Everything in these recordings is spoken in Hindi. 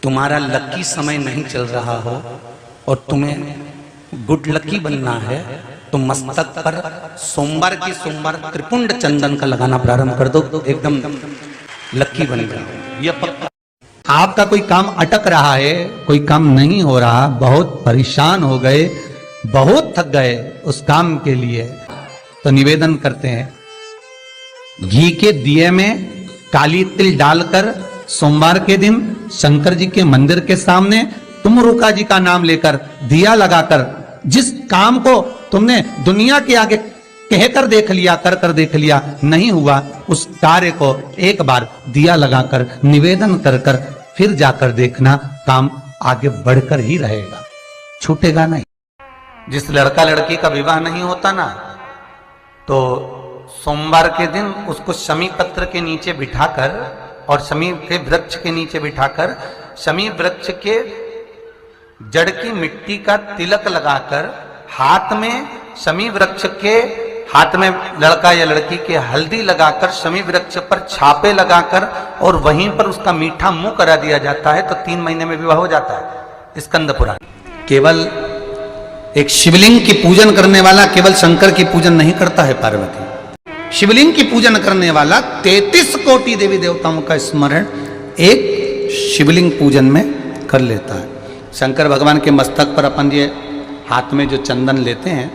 तुम्हारा लकी समय नहीं चल रहा हो और तुम्हें गुड लकी बनना है तो मस्तक पर सोमवार की सोमवार त्रिपुंड चंदन का लगाना प्रारंभ कर दो, एकदम लकी बन जाओ। ये पक्का। आपका कोई काम अटक रहा है, कोई काम नहीं हो रहा, बहुत परेशान हो गए, बहुत थक गए उस काम के लिए, तो निवेदन करते हैं घी के दिए में काली तिल डालकर सोमवार के दिन शंकर जी के मंदिर के सामने तुम रुका जी का नाम लेकर दिया लगाकर, जिस काम को तुमने दुनिया के आगे कहकर देख लिया, कर देख लिया, नहीं हुआ, उस कार्य को एक बार दिया लगाकर निवेदन कर फिर जाकर देखना, काम आगे बढ़कर ही रहेगा, छूटेगा नहीं। जिस लड़का लड़की का विवाह नहीं होता ना, तो सोमवार के दिन उसको शमी पत्र के नीचे बिठाकर और शमी के वृक्ष के नीचे बिठाकर शमी वृक्ष के जड़ की मिट्टी का तिलक लगाकर हाथ में शमी वृक्ष के हाथ में लड़का या लड़की के हल्दी लगाकर शमी वृक्ष पर छापे लगाकर और वहीं पर उसका मीठा मुंह करा दिया जाता है, तो 3 महीने में विवाह हो जाता है। स्कंद पुराण। केवल एक शिवलिंग की पूजन करने वाला केवल शंकर की पूजन नहीं करता है पार्वती, शिवलिंग की पूजन करने वाला 33 कोटि देवी देवताओं का स्मरण एक शिवलिंग पूजन में कर लेता है। शंकर भगवान के मस्तक पर अपन ये हाथ में जो चंदन लेते हैं,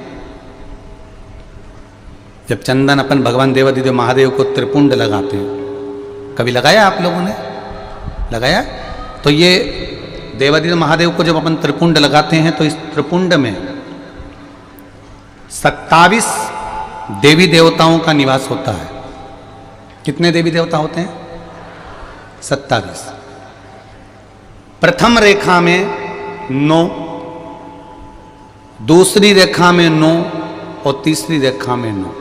जब चंदन अपन भगवान देवादिदेव महादेव को त्रिपुंड लगाते हैं, कभी लगाया आप लोगों ने? लगाया? तो ये देवादिदेव महादेव को जब अपन त्रिपुंड लगाते हैं तो इस त्रिपुंड में 27 देवी देवताओं का निवास होता है। कितने देवी देवता होते हैं? 27। प्रथम रेखा में 9, दूसरी रेखा में 9 और तीसरी रेखा में 9।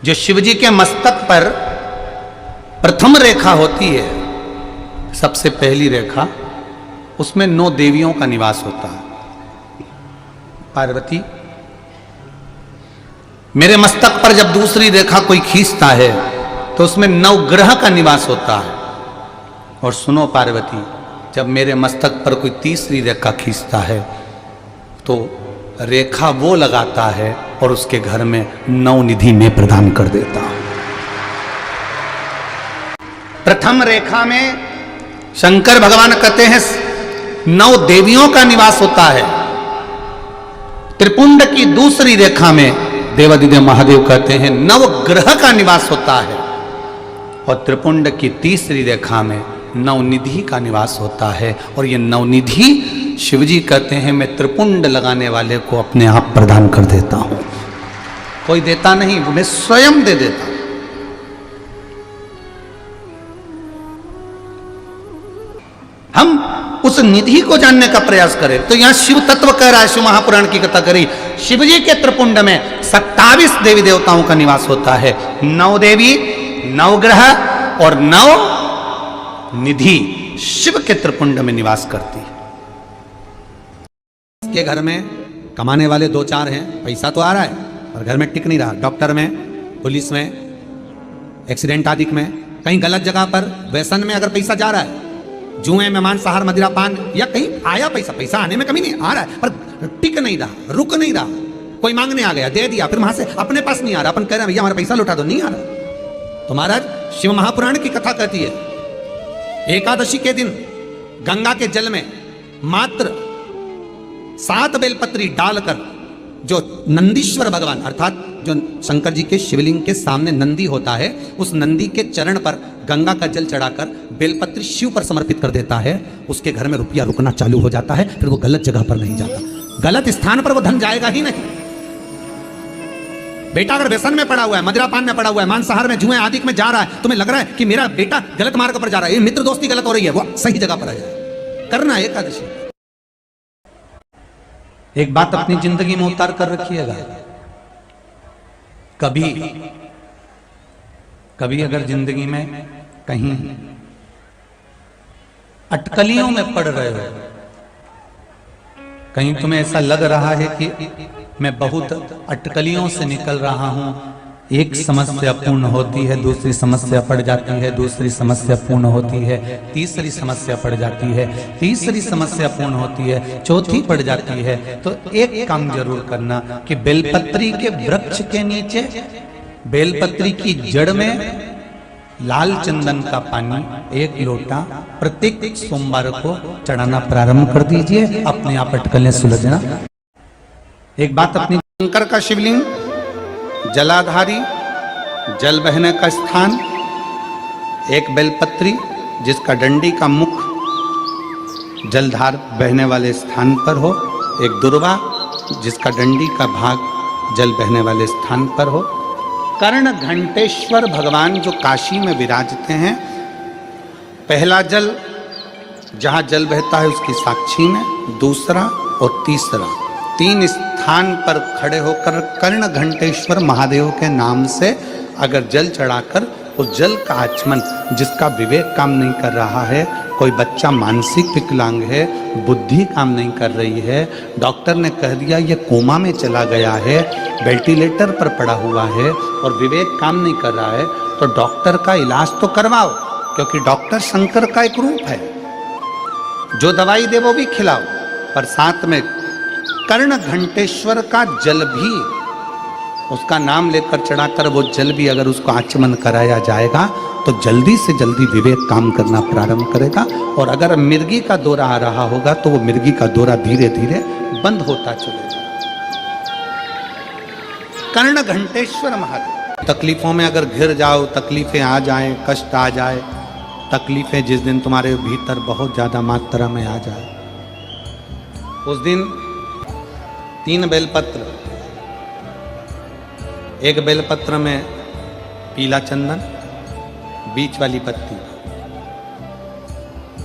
जो शिवजी के मस्तक पर प्रथम रेखा होती है, सबसे पहली रेखा, उसमें 9 देवियों का निवास होता है। पार्वती, मेरे मस्तक पर जब दूसरी रेखा कोई खींचता है तो उसमें 9 ग्रह का निवास होता है। और सुनो पार्वती, जब मेरे मस्तक पर कोई तीसरी रेखा खींचता है तो रेखा वो लगाता है और उसके घर में 9 निधि में प्रदान कर देता हूं। प्रथम रेखा में शंकर भगवान कहते हैं 9 देवियों का निवास होता है। त्रिपुंड की दूसरी रेखा में देवादिदेव महादेव कहते हैं 9 ग्रह का निवास होता है। और त्रिपुंड की तीसरी रेखा में 9 निधि का निवास होता है। और ये 9 निधि शिवजी कहते हैं मैं त्रिपुंड लगाने वाले को अपने आप प्रदान कर देता हूं, कोई देता नहीं, मैं स्वयं दे देता हूं। हम उस निधि को जानने का प्रयास करें तो यहां शिव तत्व कह रहा है, शिव महापुराण की कथा करी, शिवजी के त्रिपुंड में 27 देवी देवताओं का निवास होता है। 9 देवी, 9 ग्रह और 9 निधि शिव के त्रिपुंड में निवास करती है। के घर में कमाने वाले 2-4 हैं, पैसा तो आ रहा है और घर में टिक नहीं रहा। डॉक्टर में, पुलिस में, एक्सीडेंट आदि में, कहीं गलत जगह पर व्यसन में अगर पैसा जा रहा है, जुए में, मांसाहार, मदिरा पान, या कहीं आया पैसा आने में कमी नहीं, आ रहा है पर टिक नहीं रहा, रुक नहीं रहा। कोई मांगने आ गया, दे दिया, फिर वहां से अपने पास नहीं आ रहा, अपन कह रहे हैं भैया हमारा पैसा लौटा दो, नहीं आ रहा। तो महाराज शिव महापुराण की कथा कहती है, एकादशी के दिन गंगा के जल में मात्र 7 बेलपत्री डालकर, जो नंदीश्वर भगवान अर्थात जो शंकर जी के शिवलिंग के सामने नंदी होता है, उस नंदी के चरण पर गंगा का जल चढ़ाकर बेलपत्री शिव पर समर्पित कर देता है, उसके घर में रुपया रुकना चालू हो जाता है, फिर वो गलत जगह पर नहीं जाता, गलत स्थान पर वो धन जाएगा ही नहीं। बेटा अगर व्यसन में पड़ा हुआ है, मदिरा पान में पड़ा हुआ है, मांसाहार में, जुए आदि में जा रहा है, तुम्हें लग रहा है कि मेरा बेटा गलत मार्ग पर जा रहा है, ये मित्र दोस्ती गलत हो रही है, वो सही जगह पर आ जाए, करना है एकादशी। एक बात अपनी जिंदगी में उतार कर रखिएगा, कभी अगर जिंदगी में कहीं अटकलियों में पड़ रहे हो, कहीं तुम्हें ऐसा लग रहा है कि मैं बहुत अटकलियों से निकल रहा हूं, एक समस्या पूर्ण होती है, दूसरी समस्या पड़ जाती है, दूसरी समस्या पूर्ण होती है, तीसरी समस्या पड़ जाती है, तीसरी समस्या पूर्ण होती है, चौथी पड़ जाती है। तो एक काम जरूर करना कि बेलपत्री के वृक्ष के नीचे, बेलपत्री की जड़ में लाल चंदन का पानी 1 लोटा प्रत्येक सोमवार को चढ़ाना प्रारंभ कर दीजिए। अपने आप अटकलें सुलझना। एक बात अपनी, शंकर का शिवलिंग, जलाधारी, जल बहने का स्थान, एक बेलपत्री जिसका डंडी का मुख जलधार बहने वाले स्थान पर हो, एक दुर्वा जिसका डंडी का भाग जल बहने वाले स्थान पर हो। कर्ण घंटेश्वर भगवान जो काशी में विराजते हैं, पहला जल जहाँ जल बहता है उसकी साक्षी में, दूसरा और तीसरा 3 स्थान पर खड़े होकर कर्ण घंटेश्वर महादेव के नाम से अगर जल चढ़ाकर उस जल का आचमन, जिसका विवेक काम नहीं कर रहा है, कोई बच्चा मानसिक विकलांग है, बुद्धि काम नहीं कर रही है, डॉक्टर ने कह दिया ये कोमा में चला गया है, वेंटिलेटर पर पड़ा हुआ है और विवेक काम नहीं कर रहा है, तो डॉक्टर का इलाज तो करवाओ, क्योंकि डॉक्टर शंकर का एक रूप है। जो दवाई दे वो भी खिलाओ, पर साथ में कर्ण घंटेश्वर का जल भी, उसका नाम लेकर चढ़ाकर वो जल भी अगर उसको आचमन कराया जाएगा तो जल्दी से जल्दी विवेक काम करना प्रारंभ करेगा। और अगर मिर्गी का दौरा आ रहा होगा तो वो मिर्गी का दौरा धीरे धीरे बंद होता चलेगा। कर्ण घंटेश्वर महादेव। तकलीफों में अगर घिर जाओ, तकलीफें आ जाएं, कष्ट आ जाए, तकलीफें जिस दिन तुम्हारे भीतर बहुत ज्यादा मात्रा में आ जाए, उस दिन 3 बेलपत्र, एक बेलपत्र में पीला चंदन, बीच वाली पत्ती।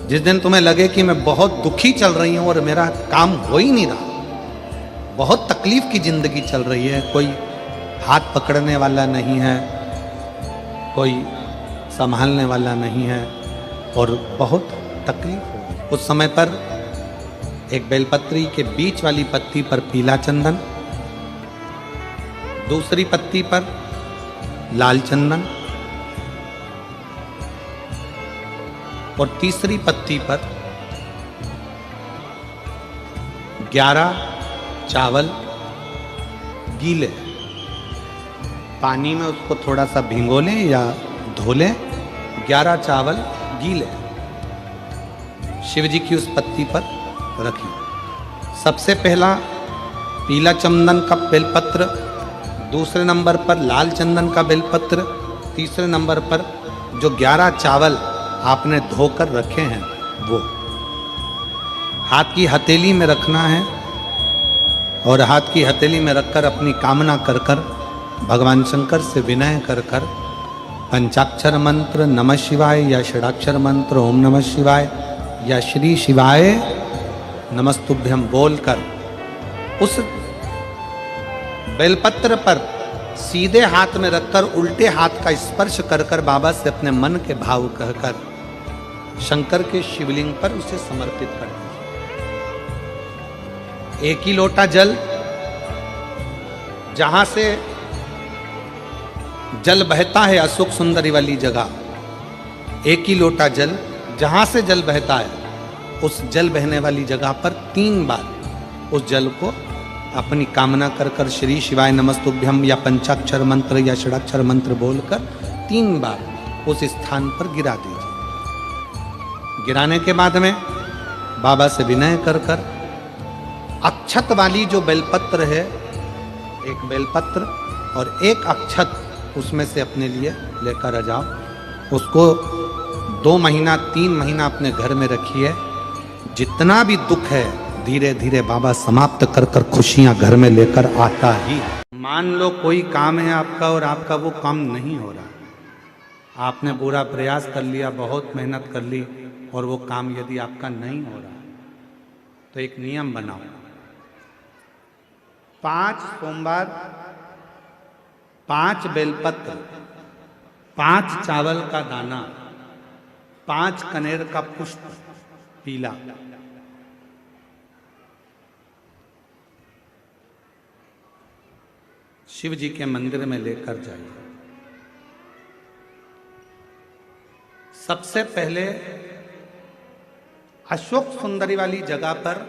जिस दिन तुम्हें लगे कि मैं बहुत दुखी चल रही हूं और मेरा काम हो ही नहीं रहा, बहुत तकलीफ की जिंदगी चल रही है, कोई हाथ पकड़ने वाला नहीं है, कोई संभालने वाला नहीं है और बहुत तकलीफ हो, उस समय पर एक बेलपत्री के बीच वाली पत्ती पर पीला चंदन, दूसरी पत्ती पर लाल चंदन और तीसरी पत्ती पर 11 चावल गीले, पानी में उसको थोड़ा सा भिगो लें या धो लें, 11 चावल गीले शिव जी की उस पत्ती पर रखिए। सबसे पहला पीला चंदन का बेलपत्र, दूसरे नंबर पर लाल चंदन का बेलपत्र, तीसरे नंबर पर जो 11 चावल आपने धोकर रखे हैं वो हाथ की हथेली में रखना है और हाथ की हथेली में रखकर अपनी कामना कर कर भगवान शंकर से विनय कर कर पंचाक्षर मंत्र नमः शिवाय या षडाक्षर मंत्र ओम नमः शिवाय या श्री शिवाय नमस्तुभ्यम बोलकर उस बेलपत्र पर सीधे हाथ में रखकर उल्टे हाथ का स्पर्श कर कर बाबा से अपने मन के भाव कहकर शंकर के शिवलिंग पर उसे समर्पित कर दीजिए। 1 ही लोटा जल, जहां से जल बहता है अशोक सुंदरी वाली जगह, 1 ही लोटा जल जहां से जल बहता है उस जल बहने वाली जगह पर 3 बार उस जल को अपनी कामना कर कर श्री शिवाय नमस्तुभ्यम या पंचाक्षर मंत्र या षडाक्षर मंत्र बोलकर 3 बार उस स्थान पर गिरा दीजिए। गिराने के बाद में बाबा से विनय कर कर अक्षत वाली जो बेलपत्र है, एक बेलपत्र और एक अक्षत उसमें से अपने लिए लेकर आ जाओ। उसको 2 महीना 3 महीना अपने घर में रखिए। जितना भी दुख है धीरे धीरे बाबा समाप्त कर कर खुशियां घर में लेकर आता ही। मान लो कोई काम है आपका और आपका वो काम नहीं हो रहा, आपने पूरा प्रयास कर लिया, बहुत मेहनत कर ली और वो काम यदि आपका नहीं हो रहा, तो एक नियम बनाओ, 5 सोमवार, 5 बेलपत्र, 5 चावल का दाना, 5 कनेर का पुष्प पीला, शिव जी के मंदिर में लेकर जाइए। सबसे पहले अशोक सुंदरी वाली जगह पर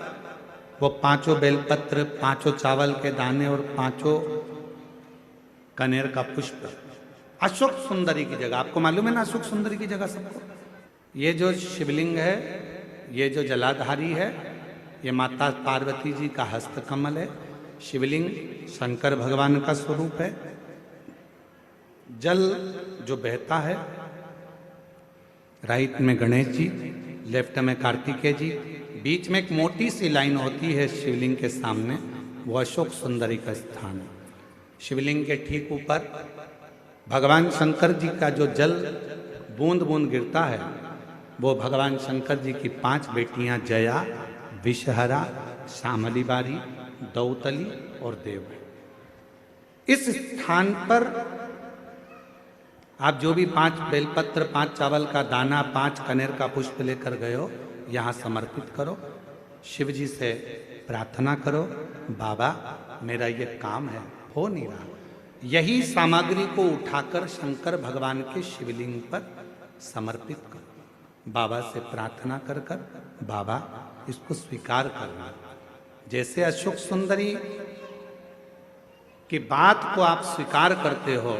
वो 5 बेलपत्र, 5 चावल के दाने और 5 कनेर का पुष्प, अशोक सुंदरी की जगह, आपको मालूम है ना अशोक सुंदरी की जगह सबको। ये जो शिवलिंग है, ये जो जलाधारी है, ये माता पार्वती जी का हस्तकमल है। शिवलिंग शंकर भगवान का स्वरूप है। जल जो बहता है, राइट में गणेश जी, लेफ्ट में कार्तिकेय जी, बीच में एक मोटी सी लाइन होती है शिवलिंग के सामने, वो अशोक सुंदरी का स्थान है। शिवलिंग के ठीक ऊपर भगवान शंकर जी का जो जल बूंद बूंद गिरता है, वो भगवान शंकर जी की 5 बेटियां जया, विषहरा, शामली बारी, दौतली और देव है। इस स्थान पर आप जो भी 5 बेलपत्र, 5 चावल का दाना, 5 कनेर का पुष्प लेकर गए हो, यहाँ समर्पित करो। शिव जी से प्रार्थना करो, बाबा मेरा ये काम है, हो नहीं रहा। यही सामग्री को उठाकर शंकर भगवान के शिवलिंग पर समर्पित करो। बाबा से प्रार्थना कर कर बाबा इसको स्वीकार करना। जैसे अशोक सुंदरी की बात को आप स्वीकार करते हो,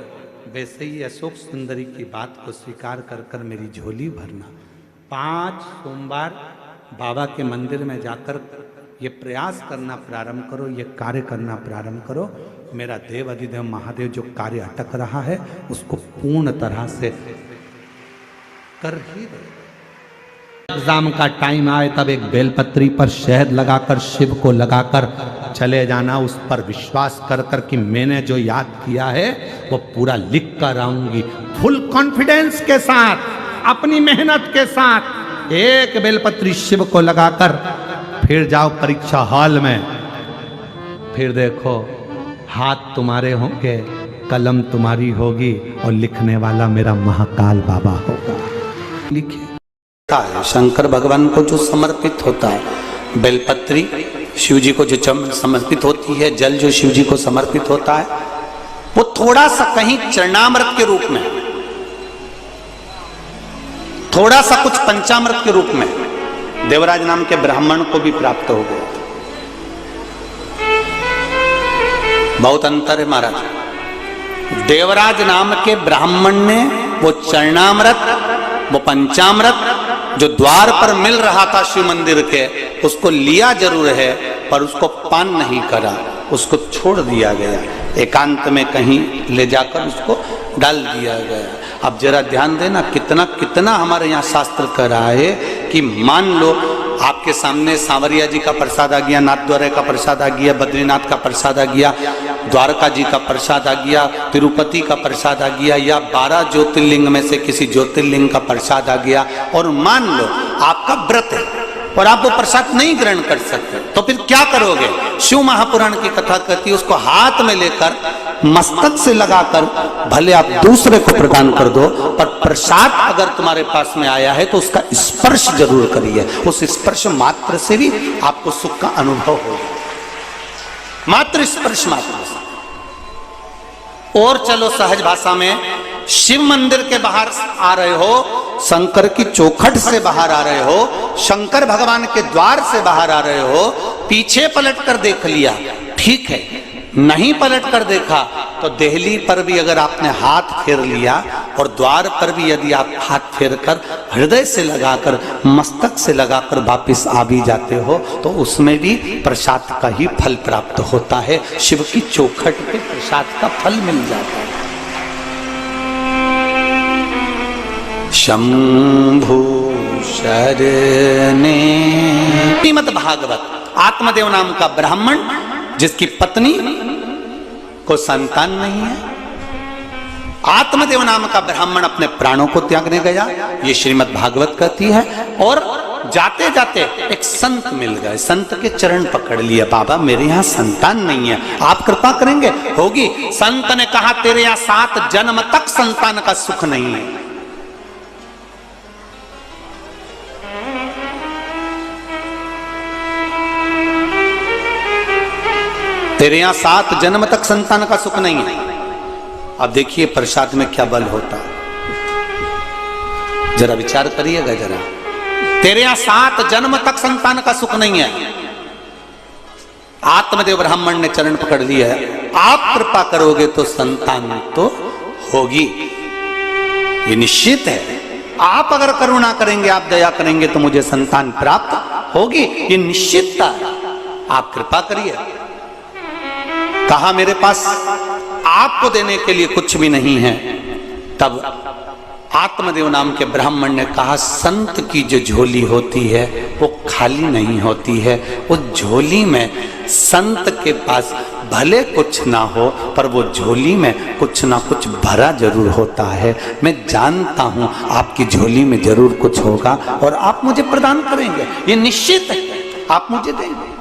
वैसे ही अशोक सुंदरी की बात को स्वीकार कर कर मेरी झोली भरना। 5 सोमवार बाबा के मंदिर में जाकर ये प्रयास करना प्रारंभ करो, ये कार्य करना प्रारंभ करो। मेरा देव अधिदेव महादेव जो कार्य अटक रहा है उसको पूर्ण तरह से कर ही दे। एग्जाम का टाइम आए तब एक बेलपत्री पर शहद लगाकर शिव को लगाकर चले जाना, उस पर विश्वास कर कर कि मैंने जो याद किया है वो पूरा लिख कर आऊंगी। फुल कॉन्फिडेंस के साथ, अपनी मेहनत के साथ एक बेलपत्री शिव को लगाकर फिर जाओ परीक्षा हॉल में। फिर देखो हाथ तुम्हारे होंगे, कलम तुम्हारी होगी और लिखने वाला मेरा महाकाल बाबा होगा। लिखिए। शंकर भगवान को जो समर्पित होता है, बेलपत्री शिव जी को जो समर्पित होती है, जल जो शिव जी को समर्पित होता है, वो थोड़ा सा कहीं चरणामृत के रूप में, थोड़ा सा कुछ पंचामृत के रूप में देवराज नाम के ब्राह्मण को भी प्राप्त हो गया। बहुत अंतर है महाराज। देवराज नाम के ब्राह्मण ने वो चरणामृत, वो पंचामृत जो द्वार पर मिल रहा था शिव मंदिर के, उसको लिया जरूर है पर उसको पान नहीं करा, उसको छोड़ दिया गया, एकांत में कहीं ले जाकर उसको डाल दिया गया। अब जरा ध्यान देना, कितना कितना हमारे यहाँ शास्त्र कह रहा है कि मान लो आपके सामने सांवरिया जी का प्रसाद आ गया, नाथ द्वारा का प्रसाद आ गया, बद्रीनाथ का प्रसाद आ गया, द्वारका जी का प्रसाद आ गया, तिरुपति का प्रसाद आ गया, या 12 ज्योतिर्लिंग में से किसी ज्योतिर्लिंग का प्रसाद आ गया, और मान लो आपका व्रत है और आप वो प्रसाद नहीं ग्रहण कर सकते, तो फिर क्या करोगे? शिव महापुराण की कथा कहती है उसको हाथ में लेकर मस्तक से लगाकर भले आप दूसरे को प्रदान कर दो, पर प्रसाद अगर तुम्हारे पास में आया है तो उसका स्पर्श जरूर करिए। उस स्पर्श मात्र से भी आपको सुख का अनुभव होगा, मात्र स्पर्श मात्र से। और चलो सहज भाषा में, शिव मंदिर के बाहर आ रहे हो, शंकर की चौखट से बाहर आ रहे हो, शंकर भगवान के द्वार से बाहर आ रहे हो, पीछे पलट कर देख लिया, ठीक है। नहीं पलट कर देखा तो देहली पर भी अगर आपने हाथ फेर लिया और द्वार पर भी यदि आप हाथ फेर कर हृदय से लगाकर, मस्तक से लगाकर वापिस आ भी जाते हो, तो उसमें भी प्रसाद का ही फल प्राप्त होता है। शिव की चौखट पे प्रसाद का फल मिल जाता है। शंभु शरणे। श्रीमद् भागवत, आत्मदेव नाम का ब्राह्मण जिसकी पत्नी को संतान नहीं है, आत्मदेव नाम का ब्राह्मण अपने प्राणों को त्यागने गया, ये श्रीमद् भागवत कहती है। और जाते जाते एक संत मिल गए, संत के चरण पकड़ लिए, बाबा मेरे यहाँ संतान नहीं है, आप कृपा करेंगे? होगी। संत ने कहा तेरे यहाँ 7 जन्म तक संतान का सुख नहीं है। तेरे यहां 7 जन्म तक संतान का सुख नहीं है। अब देखिए प्रसाद में क्या बल होता है, जरा विचार करिएगा जरा। तेरे यहां 7 जन्म तक संतान का सुख नहीं है। आत्मदेव ब्राह्मण ने चरण पकड़ लिया है, आप कृपा करोगे तो संतान तो होगी, ये निश्चित है। आप अगर करुणा करेंगे, आप दया करेंगे तो मुझे संतान प्राप्त होगी, ये निश्चितता है। आप कृपा करिए। कहा मेरे पास आपको देने के लिए कुछ भी नहीं है। तब आत्मदेव नाम के ब्राह्मण ने कहा, संत की जो झोली होती है वो खाली नहीं होती है। उस झोली में संत के पास भले कुछ ना हो, पर वो झोली में कुछ ना कुछ भरा जरूर होता है। मैं जानता हूं आपकी झोली में जरूर कुछ होगा और आप मुझे प्रदान करेंगे, ये निश्चित है, आप मुझे देंगे।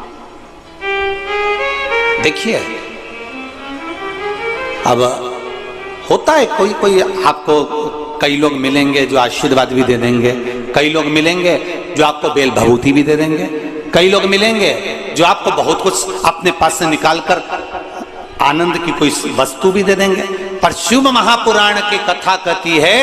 देखिए, अब होता है कोई कोई आपको, कई लोग मिलेंगे जो आशीर्वाद भी दे देंगे, कई लोग मिलेंगे जो आपको बेल भभूति भी दे देंगे, कई लोग मिलेंगे जो आपको बहुत कुछ अपने पास से निकालकर आनंद की कोई वस्तु भी दे देंगे। पर शुभ महापुराण की कथा कहती है,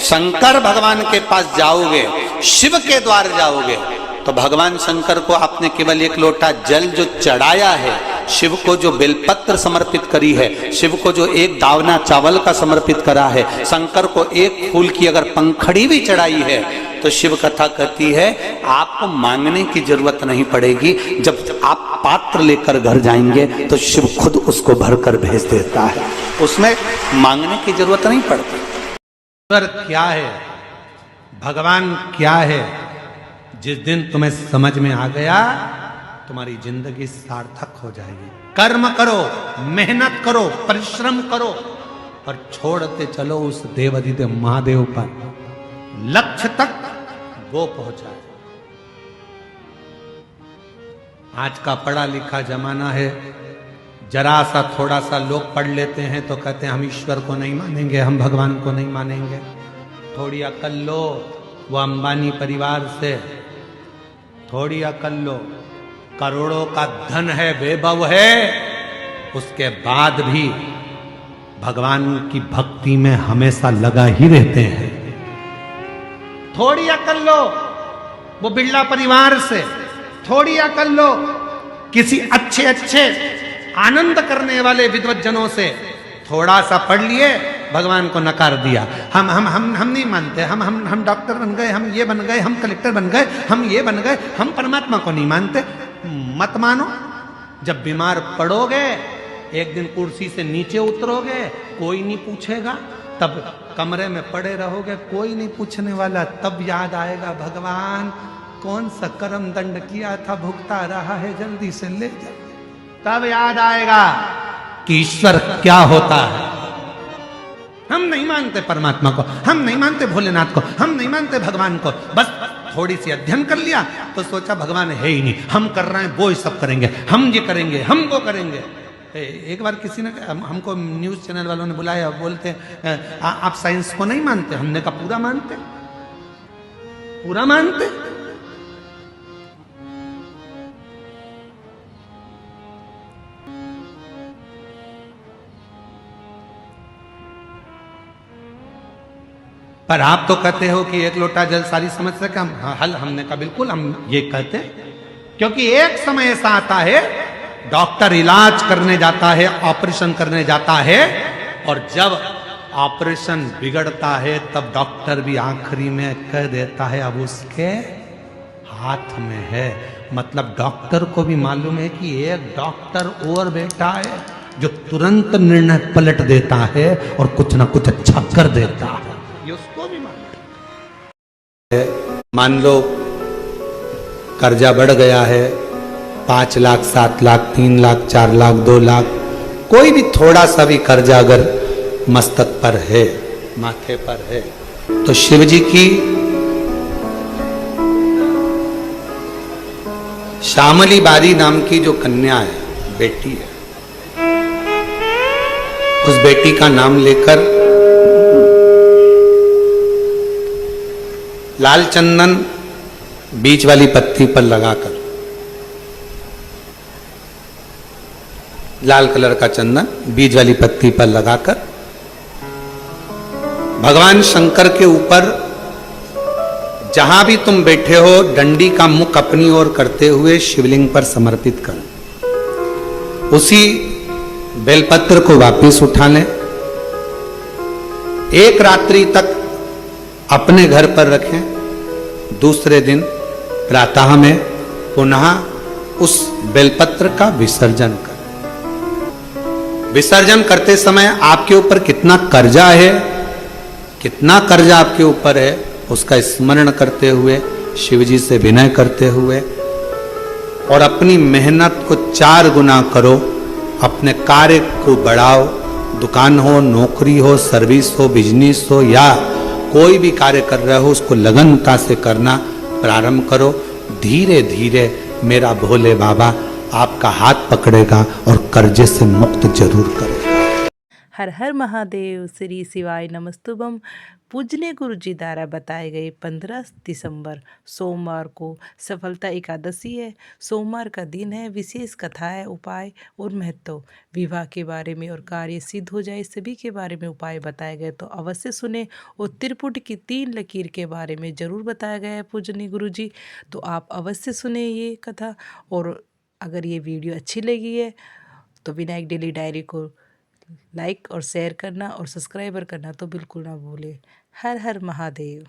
शंकर भगवान के पास जाओगे, शिव के द्वार जाओगे तो भगवान शंकर को आपने केवल 1 लोटा जल जो चढ़ाया है, शिव को जो बेलपत्र समर्पित करी है, शिव को जो 1 दावना चावल का समर्पित करा है, शंकर को 1 फूल की अगर पंखड़ी भी चढ़ाई है, तो शिव कथा कहती है आपको मांगने की जरूरत नहीं पड़ेगी। जब आप पात्र लेकर घर जाएंगे तो शिव खुद उसको भरकर भेज देता है, उसमें मांगने की जरूरत नहीं पड़ती। ईश्वर क्या है, भगवान क्या है, जिस दिन तुम्हें समझ में आ गया तुम्हारी जिंदगी सार्थक हो जाएगी। कर्म करो, मेहनत करो, परिश्रम करो और छोड़ते चलो उस देवाधिदेव महादेव पर, लक्ष्य तक वो पहुंचाए। आज का पढ़ा लिखा जमाना है, जरा सा थोड़ा सा लोग पढ़ लेते हैं तो कहते हैं हम ईश्वर को नहीं मानेंगे, हम भगवान को नहीं मानेंगे। थोड़ी अकल लो, वो अंबानी परिवार से थोड़ी अकल लो, करोड़ों का धन है, वैभव है, उसके बाद भी भगवान की भक्ति में हमेशा लगा ही रहते हैं। थोड़ी अकल लो वो बिरला परिवार से, थोड़ी अकल लो किसी अच्छे अच्छे आनंद करने वाले विद्वज्जनों से। थोड़ा सा पढ़ लिए, भगवान को नकार दिया, हम नहीं मानते, हम डॉक्टर बन गए, हम ये बन गए, हम कलेक्टर बन गए, हम ये बन गए, हम परमात्मा को नहीं मानते। मत मानो। जब बीमार पड़ोगे, एक दिन कुर्सी से नीचे उतरोगे, कोई नहीं पूछेगा, तब कमरे में पड़े रहोगे, कोई नहीं पूछने वाला, तब याद आएगा भगवान कौन सा कर्म दंड किया था, भुगता रहा है, जल्दी से ले जा। तब याद आएगा कि ईश्वर क्या होता है। हम नहीं मानते परमात्मा को, हम नहीं मानते भोलेनाथ को, हम नहीं मानते भगवान को। बस थोड़ी सी अध्ययन कर लिया तो सोचा भगवान है ही नहीं, हम कर रहे हैं वो ही सब करेंगे, हम ये करेंगे, हम वो करेंगे। एक बार किसी ने हमको न्यूज चैनल वालों ने बुलाया, बोलते आप साइंस को नहीं मानते? हमने कहा पूरा मानते, पूरा मानते। पर आप तो कहते हो कि 1 लोटा जल सारी समस्या का हल। हमने कहा बिल्कुल हम ये कहते हैं, क्योंकि एक समय ऐसा आता है डॉक्टर इलाज करने जाता है, ऑपरेशन करने जाता है, और जब ऑपरेशन बिगड़ता है तब डॉक्टर भी आखिरी में कह देता है अब उसके हाथ में है। मतलब डॉक्टर को भी मालूम है कि एक डॉक्टर और बैठा है जो तुरंत निर्णय पलट देता है और कुछ ना कुछ अच्छा कर देता है, ये उसको भी मालूम है। मान लो कर्जा बढ़ गया है, 5 लाख, 7 लाख, 3 लाख, 4 लाख, 2 लाख, कोई भी थोड़ा सा भी कर्जा अगर मस्तक पर है, माथे पर है, तो शिव जी की श्यामली बारी नाम की जो कन्या है, बेटी है, उस बेटी का नाम लेकर लाल चंदन बीच वाली पत्ती पर लगाकर लाल कलर का चंदन बीज वाली पत्ती पर लगाकर भगवान शंकर के ऊपर जहां भी तुम बैठे हो डंडी का मुख अपनी ओर करते हुए शिवलिंग पर समर्पित करो। उसी बेलपत्र को वापस उठा लें, एक रात्रि तक अपने घर पर रखें, दूसरे दिन प्रातः में पुनः उस बेलपत्र का विसर्जन करें। विसर्जन करते समय आपके ऊपर कितना कर्जा है, कितना कर्जा आपके ऊपर है, उसका स्मरण करते हुए, शिव जी से विनय करते हुए और अपनी मेहनत को 4 गुना करो, अपने कार्य को बढ़ाओ। दुकान हो, नौकरी हो, सर्विस हो, बिजनेस हो या कोई भी कार्य कर रहे हो उसको लगनता से करना प्रारंभ करो। धीरे धीरे मेरा भोले बाबा आपका हाथ पकड़ेगा और कर्जे से मुक्त जरूर करेगा। हर हर महादेव, श्री शिवाय नमस्तुभम। पूजनीय गुरु जी द्वारा बताए गए 15 दिसंबर सोमवार को सफलता एकादशी है। सोमवार का दिन है। विशेष कथाएं, उपाय और महत्व, विवाह के बारे में और कार्य सिद्ध हो जाए सभी के बारे में उपाय बताए गए, तो अवश्य सुने। और त्रिपुट की 3 लकीर के बारे में ज़रूर बताया गया है पूजनीय गुरु जी, तो आप अवश्य सुने ये कथा। और अगर ये वीडियो अच्छी लगी है तो विनायक डेली डायरी को लाइक और शेयर करना और सब्सक्राइबर करना तो बिल्कुल ना भूलें। हर हर महादेव।